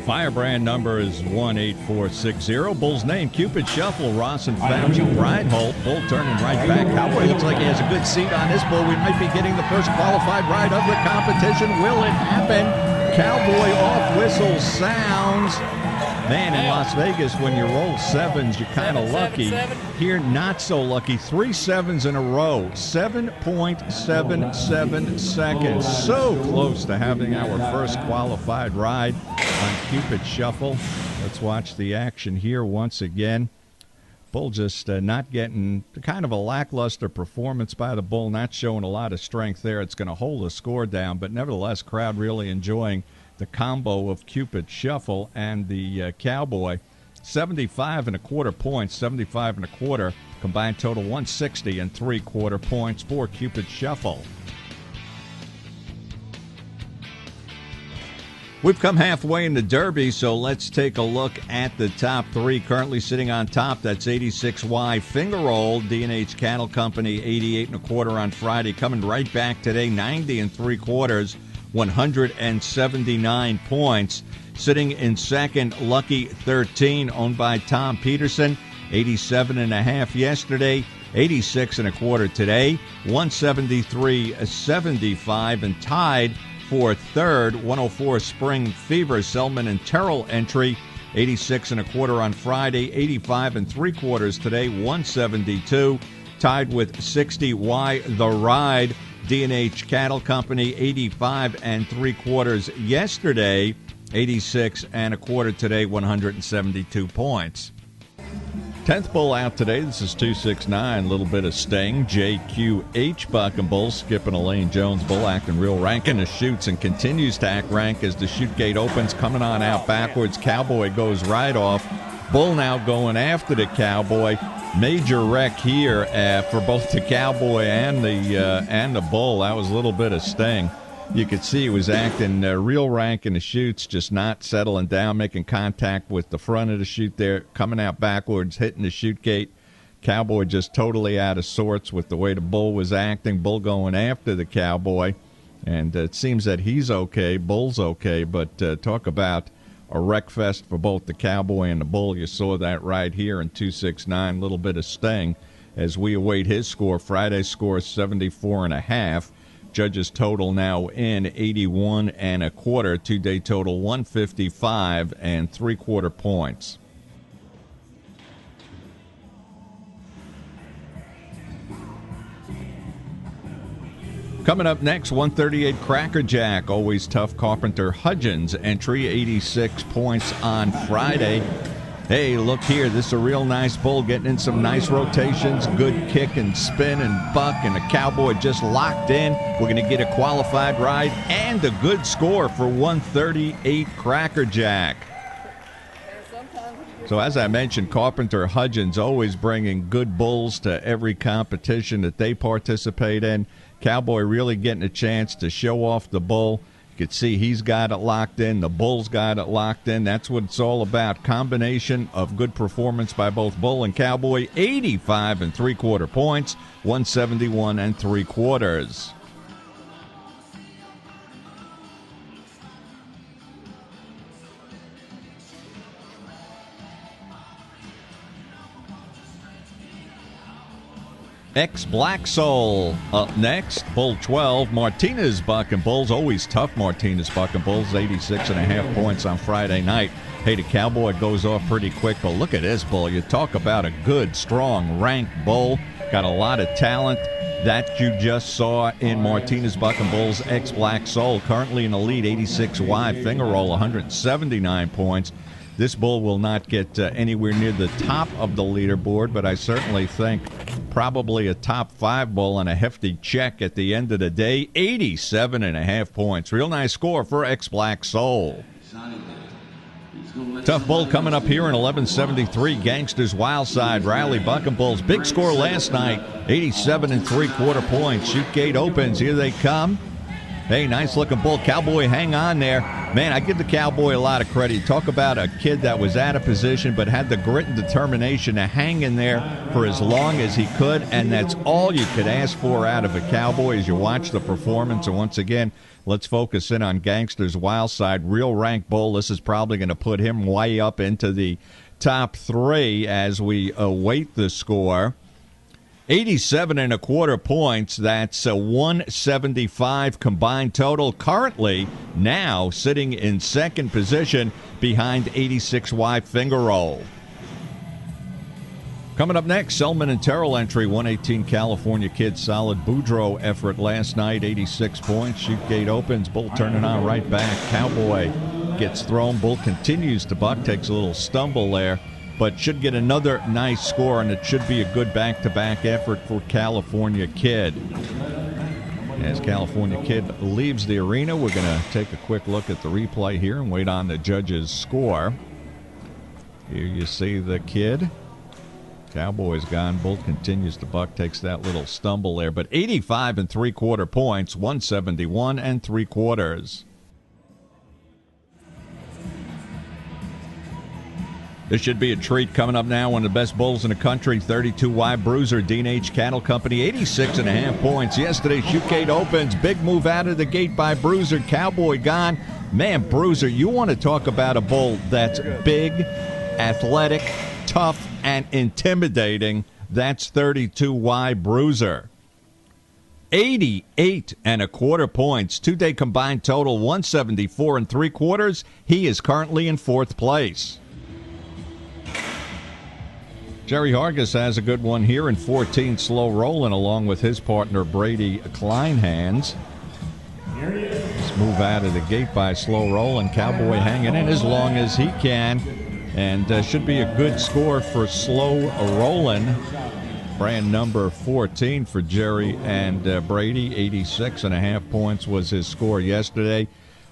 Firebrand number is 18460. Bull's name, Cupid Shuffle, Ross and Fauci, Bridehole. Bull turning right back. Cowboy looks like he has a good seat on this bull. We might be getting the first qualified ride of the competition. Will it happen? Cowboy off whistle sounds. Man, in Las Vegas, when you roll sevens, you're kind of lucky. Here, not so lucky. 3 sevens in a row. 7.77 seconds. So close to having our first qualified ride on Cupid Shuffle. Let's watch the action here once again. Bull just not getting kind of a lackluster performance by the bull, not showing a lot of strength there. It's going to hold the score down, but nevertheless, crowd really enjoying the combo of Cupid Shuffle and the Cowboy. 75 and a quarter points, 75 and a quarter, combined total 160 and three quarter points for Cupid Shuffle. We've come halfway in the Derby, so let's take a look at the top three. Currently sitting on top, that's 86Y Finger Roll, D&H Cattle Company, 88 and a quarter on Friday. Coming right back today, 90 and three quarters, 179 points. Sitting in second, Lucky 13, owned by Tom Peterson, 87 and a half yesterday, 86 and a quarter today, 173.75, and tied for third, 104 Spring Fever, Selman and Terrell entry, 86 and a quarter on Friday, 85 and three quarters today, 172, tied with 60Y The Ride, D&H Cattle Company, 85 3/4 yesterday, 86 1/4 today, 172 points. 10th bull out today. This is 269. A little bit of sting. JQH Bucking Bull skipping a Lane Jones bull, acting real rank in the chutes and continues to act rank as the chute gate opens, coming on out backwards. Cowboy goes right off. Bull now going after the Cowboy. Major wreck here for both the Cowboy and the bull. That was a little bit of sting. You could see he was acting real rank in the chutes, just not settling down, making contact with the front of the chute there, coming out backwards, hitting the chute gate. Cowboy just totally out of sorts with the way the bull was acting. Bull going after the Cowboy, and it seems that he's okay, bull's okay, but talk about a wreck fest for both the Cowboy and the bull. You saw that right here in 269, a little bit of sting as we await his score. Friday's score is 74.5. Judges total now in 81 1/4. Two-day total 155 3/4 points. Coming up next, 138 Crackerjack. Always tough Carpenter Hudgens entry, 86 points on Friday. Hey, look here. This is a real nice bull getting in some nice rotations. Good kick and spin and buck, and the Cowboy just locked in. We're going to get a qualified ride and a good score for 138 Crackerjack. So as I mentioned, Carpenter Hudgens always bringing good bulls to every competition that they participate in. Cowboy really getting a chance to show off the bull. You could see he's got it locked in. The bull's got it locked in. That's what it's all about. Combination of good performance by both bull and Cowboy. 85 3/4 points, 171 3/4. Black Soul up next. Bull 12. Martinez Bucking Bulls. Always tough Martinez Bucking Bulls. 86.5 points on Friday night. Hey, the Cowboy goes off pretty quick, but look at this bull. You talk about a good, strong, ranked bull. Got a lot of talent. That you just saw in Martinez Bucking Bulls. Black Soul currently in the lead. 86 wide. Finger roll 179 points. This bull will not get anywhere near the top of the leaderboard, but I certainly think probably a top 5 bull and a hefty check at the end of the day. 87.5 points. Real nice score for Black Soul. Tough bull coming up here in 1173. Gangsters Wildside Rally Bucking Bulls. Big score last night. 87 3/4 points. Chute gate opens. Here they come. Hey, nice looking bull. Cowboy, hang on there. Man, I give the Cowboy a lot of credit. Talk about a kid that was out of position but had the grit and determination to hang in there for as long as he could, and that's all you could ask for out of a Cowboy as you watch the performance. And once again, let's focus in on Gangsters Wildside. Real rank bull. This is probably going to put him way up into the top 3 as we await the score. 87 1/4 points. That's a 175 combined total. Currently now sitting in second position behind 86 wide Finger Roll. Coming up next, Selman and Terrell entry, 118 California Kid. Solid Boudreaux effort last night, 86 points. Chute gate opens. Bull turning on right back. Cowboy gets thrown. Bull continues to buck. Takes a little stumble there, but should get another nice score, and it should be a good back-to-back effort for California Kid. As California Kid leaves the arena, we're going to take a quick look at the replay here and wait on the judges' score. Here you see the Kid. Cowboy's gone. Bull continues to buck, takes that little stumble there, but 85 3/4 points, 171 3/4. This should be a treat coming up now. One of the best bulls in the country, 32 wide Bruiser, D&H Cattle Company, 86.5 points. Yesterday, chute gate opens. Big move out of the gate by Bruiser. Cowboy gone. Man, Bruiser, you want to talk about a bull that's big, athletic, tough, and intimidating. That's 32 wide Bruiser. 88 1/4 points. Two-day combined total, 174 3/4. He is currently in 4th place. Jerry Hargis has a good one here in 14, slow rolling, along with his partner Brady Kleinhans. Let's move out of the gate by slow rolling. Cowboy hanging in as long as he can, and should be a good score for slow rolling. Brand number 14 for Jerry and Brady. 86.5 points was his score yesterday.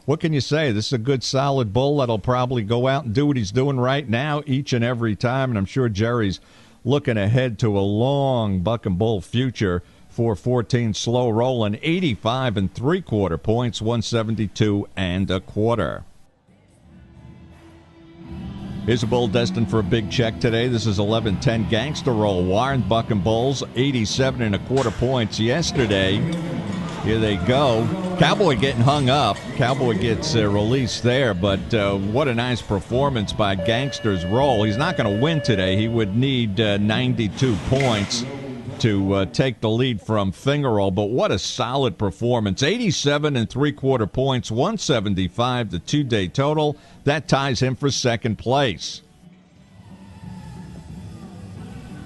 What can you say? This is a good, solid bull that'll probably go out and do what he's doing right now each and every time, and I'm sure Jerry's looking ahead to a long buck and bull future for 14 slow rolling. 85 3/4 points, 172 1/4. Here's a bull destined for a big check today. This is 11-10 Gangster Roll. Warren Buck and Bulls, 87 1/4 points yesterday. Here they go. Cowboy getting hung up. Cowboy gets released there, but what a nice performance by Gangster's Roll. He's not going to win today. He would need 92 points to take the lead from Finger Roll, but what a solid performance. 87 3/4 points, 175 the two-day total. That ties him for second place.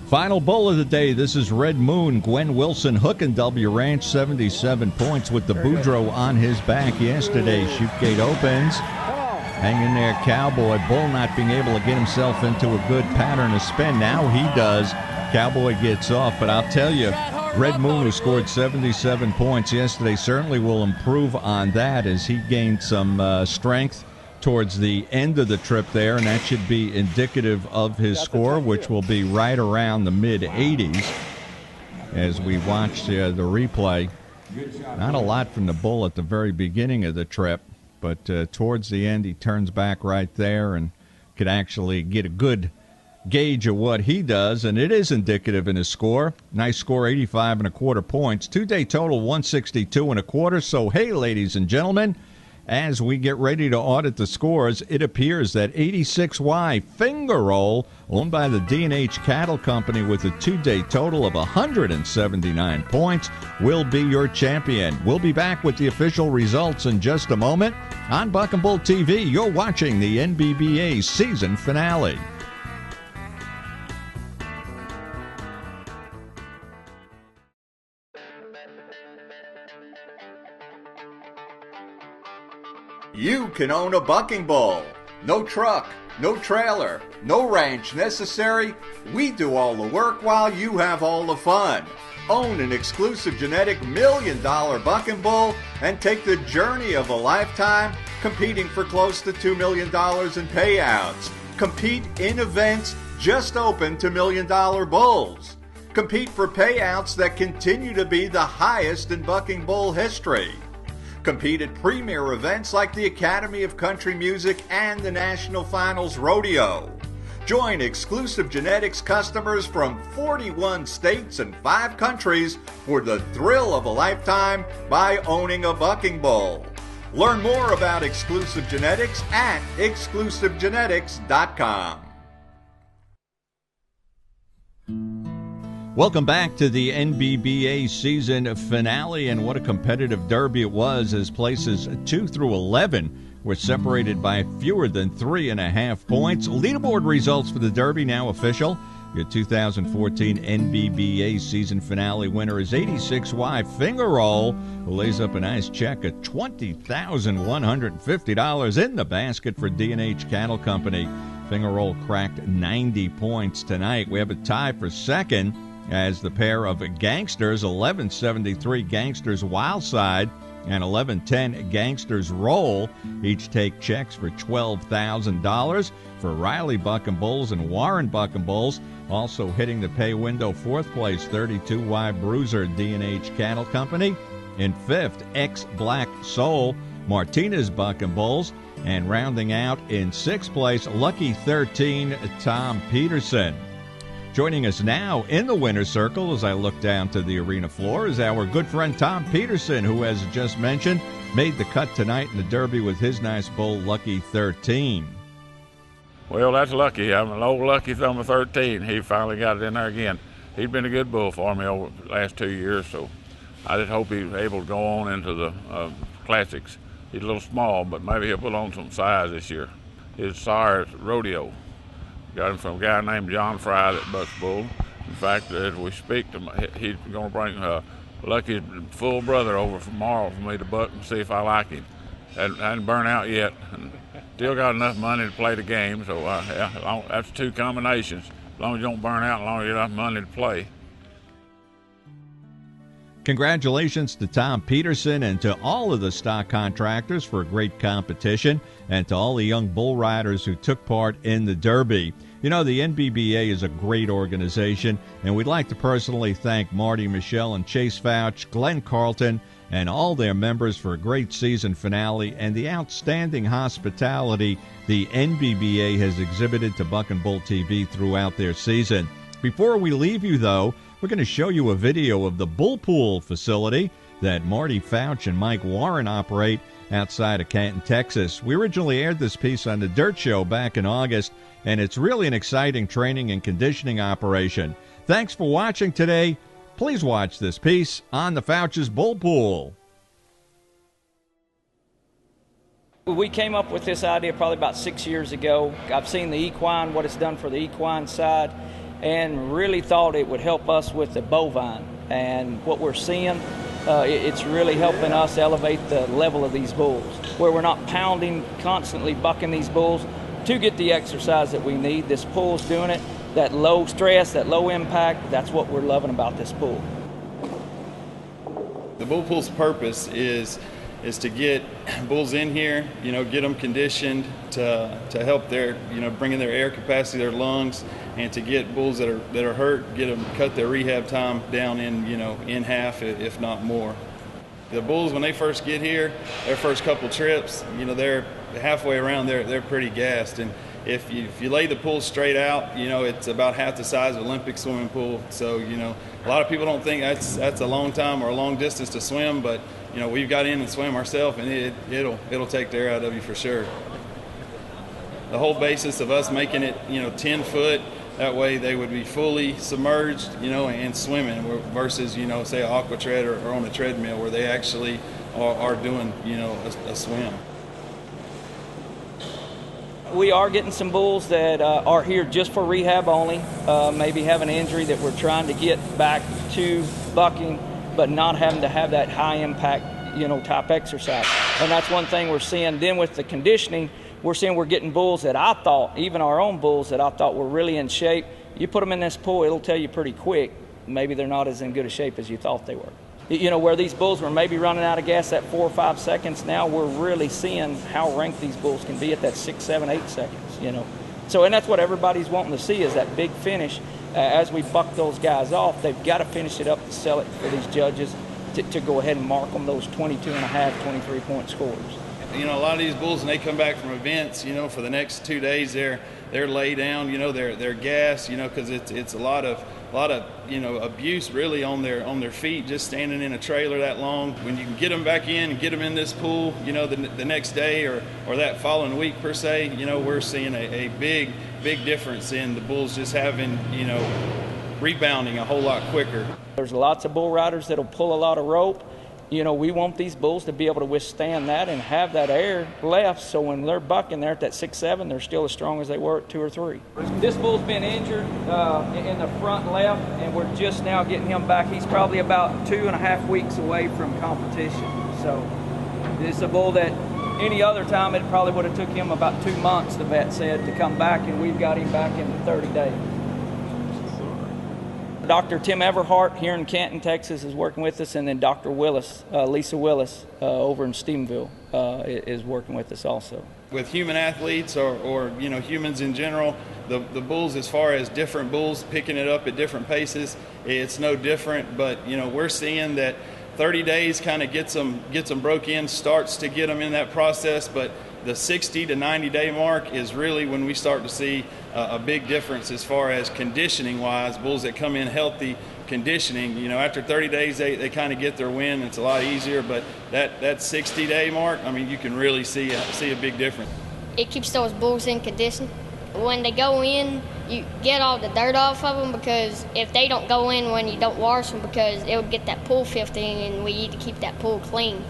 Final bull of the day, this is Red Moon. Gwen Wilson, Hook and W Ranch, 77 points with the Boudreaux on his back yesterday. Chute gate opens. Hang in there, Cowboy. Bull not being able to get himself into a good pattern of spin. Now he does. Cowboy gets off, but I'll tell you, Red Moon, who scored 77 points yesterday, certainly will improve on that as he gained some strength towards the end of the trip there, and that should be indicative of his score, which will be right around the mid-80s as we watch the replay. Not a lot from the bull at the very beginning of the trip, but towards the end he turns back right there and could actually get a good gauge of what he does, and it is indicative in his score. Nice score, 85 1/4 points. Two-day total, 162 1/4. So, hey, ladies and gentlemen, as we get ready to audit the scores, it appears that 86Y Finger Roll, owned by the D&H Cattle Company with a two-day total of 179 points, will be your champion. We'll be back with the official results in just a moment. On Buck and Bull TV, you're watching the NBBA season finale. You can own a bucking bull. No truck, no trailer, no ranch necessary. We do all the work while you have all the fun. Own an exclusive genetic $1 million bucking bull and take the journey of a lifetime, competing for close to $2 million in payouts. Compete in events just open to $1 million bulls. Compete for payouts that continue to be the highest in bucking bull history. Compete at premier events like the Academy of Country Music and the National Finals Rodeo. Join exclusive genetics customers from 41 states and 5 countries for the thrill of a lifetime by owning a bucking bull. Learn more about exclusive genetics at exclusivegenetics.com. Welcome back to the NBBA season finale, and what a competitive derby it was, as places 2 through 11 were separated by fewer than 3.5 points. Leaderboard results for the derby now official. Your 2014 NBBA season finale winner is 86Y Finger Roll, who lays up a nice check of $20,150 in the basket for D&H Cattle Company. Finger Roll cracked 90 points tonight. We have a tie for second as the pair of Gangsters, 1173 Gangsters Wildside and 1110 Gangsters Roll, each take checks for $12,000. For Riley Buck and Bulls and Warren Buck and Bulls, also hitting the pay window, fourth place, 32Y Bruiser D&H Cattle Company. In fifth, X Black Soul, Martinez Buck and Bulls. And rounding out in sixth place, Lucky 13, Tom Peterson. Joining us now in the winner's circle as I look down to the arena floor is our good friend Tom Peterson, who, as just mentioned, made the cut tonight in the Derby with his nice bull, Lucky 13. Well, that's Lucky. I'm an old Lucky number 13. He finally got it in there again. He's been a good bull for me over the last 2 years, so I just hope he's able to go on into the classics. He's a little small, but maybe he'll put on some size this year. His sire is Rodeo. Got him from a guy named John Fry that bucks bull. In fact, as we speak, he's going to bring Lucky's full brother over tomorrow for me to buck and see if I like him. Hadn't burned out yet. And still got enough money to play the game, so yeah, that's two combinations. As long as you don't burn out, as long as you have enough money to play. Congratulations to Tom Peterson and to all of the stock contractors for a great competition, and to all the young bull riders who took part in the Derby. You know, the NBBA is a great organization, and we'd like to personally thank Marty Michelle and Chase Fouch, Glenn Carlton, and all their members for a great season finale and the outstanding hospitality the NBBA has exhibited to Buck and Bull TV throughout their season. Before we leave you, though, we're going to show you a video of the bull pool facility that Marty Fouch and Mike Warren operate outside of Canton, Texas. We originally aired this piece on the Dirt Show back in August, and it's really an exciting training and conditioning operation. Thanks for watching today. Please watch this piece on the Fouch's Bull Pool. We came up with this idea probably about 6 years ago. I've seen the equine, what it's done for the equine side, and really thought it would help us with the bovine. And what we're seeing, it's really helping us elevate the level of these bulls, where we're not pounding, constantly bucking these bulls to get the exercise that we need. This pool's doing it. That low stress, that low impact, that's what we're loving about this pool. The bull pool's purpose is to get bulls in here, get them conditioned to help their, bring in their air capacity, their lungs, and to get bulls that are hurt, get them, cut their rehab time down in half, if not more. The bulls, when they first get here, their first couple trips, they're halfway around, they're pretty gassed. And if you lay the pool straight out, it's about half the size of an Olympic swimming pool. So, a lot of people don't think that's a long time or a long distance to swim, but, we've got in and swim ourselves, and it'll take the air out of you for sure. The whole basis of us making it, 10 foot, that way they would be fully submerged, and swimming versus, say an aqua tread or on a treadmill where they actually are doing, a swim. We are getting some bulls that are here just for rehab only, maybe have an injury that we're trying to get back to bucking, but not having to have that high impact, type exercise. And that's one thing we're seeing. Then with the conditioning, we're seeing we're getting bulls that I thought, even our own bulls that I thought were really in shape. You put them in this pool, it'll tell you pretty quick, maybe they're not as in good a shape as you thought they were. Where these bulls were maybe running out of gas at 4 or 5 seconds, now we're really seeing how ranked these bulls can be at that 6, 7, 8 seconds, So, and that's what everybody's wanting to see, is that big finish. As we buck those guys off, they've got to finish it up to sell it for these judges to go ahead and mark them those 22.5, 23-point scores. A lot of these bulls, when they come back from events, for the next 2 days, they're laid down, they're gassed, because it's a lot of abuse really on their feet, just standing in a trailer that long. When you can get them back in and get them in this pool, the next day or that following week per se, we're seeing a big difference in the bulls just having, rebounding a whole lot quicker. There's lots of bull riders that'll pull a lot of rope. We want these bulls to be able to withstand that and have that air left, so when they're bucking there at that 6, 7, they're still as strong as they were at 2 or 3. This bull's been injured in the front left, and we're just now getting him back. He's probably about 2.5 weeks away from competition. So this is a bull that any other time it probably would have took him about 2 months, the vet said, to come back, and we've got him back in 30 days. Dr. Tim Everhart here in Canton, Texas is working with us, and then Dr. Willis, Lisa Willis over in Stephenville is working with us also. With human athletes or humans in general, the bulls, as far as different bulls picking it up at different paces, it's no different, but we're seeing that 30 days kind of gets them broke in, starts to get them in that process, but the 60 to 90 day mark is really when we start to see a big difference as far as conditioning wise. Bulls that come in healthy conditioning, after 30 days they kind of get their win. It's a lot easier, but that 60 day mark, you can really see a big difference. It keeps those bulls in condition. When they go in, you get all the dirt off of them, because if they don't go in when you don't wash them, because it would get that pool filthy, and we need to keep that pool clean.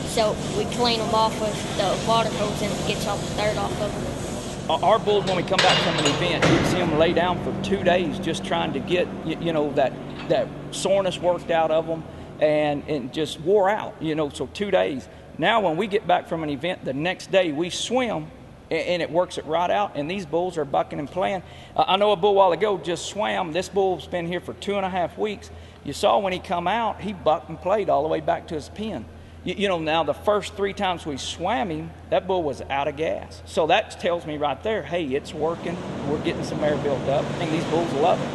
So we clean them off with the water hose and it gets all the dirt off of them. Our bulls, when we come back from an event, you see them lay down for 2 days just trying to get, that soreness worked out of them and just wore out, so 2 days. Now when we get back from an event, the next day we swim and it works it right out, and these bulls are bucking and playing. I know a bull a while ago just swam. This bull's been here for 2.5 weeks. You saw when he come out, he bucked and played all the way back to his pen. Now the first 3 times we swam him, that bull was out of gas. So that tells me right there, hey, it's working. We're getting some air built up, and these bulls love it.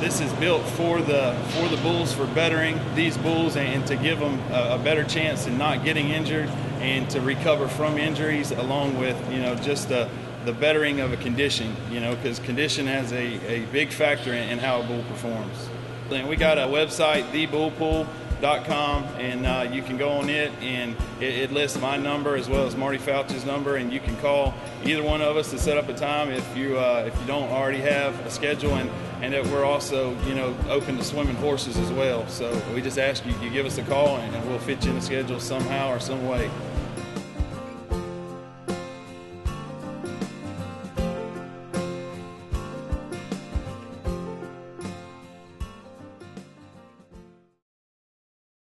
This is built for the bulls, for bettering these bulls and to give them a better chance in not getting injured and to recover from injuries, along with just the bettering of a condition, because condition has a big factor in how a bull performs. And we got a website, thebullpool.com, and you can go on it, and it lists my number as well as Marty Fouch's number, and you can call either one of us to set up a time if you don't already have a schedule, and that we're also open to swimming horses as well. So we just ask you give us a call, and we'll fit you in the schedule somehow or some way.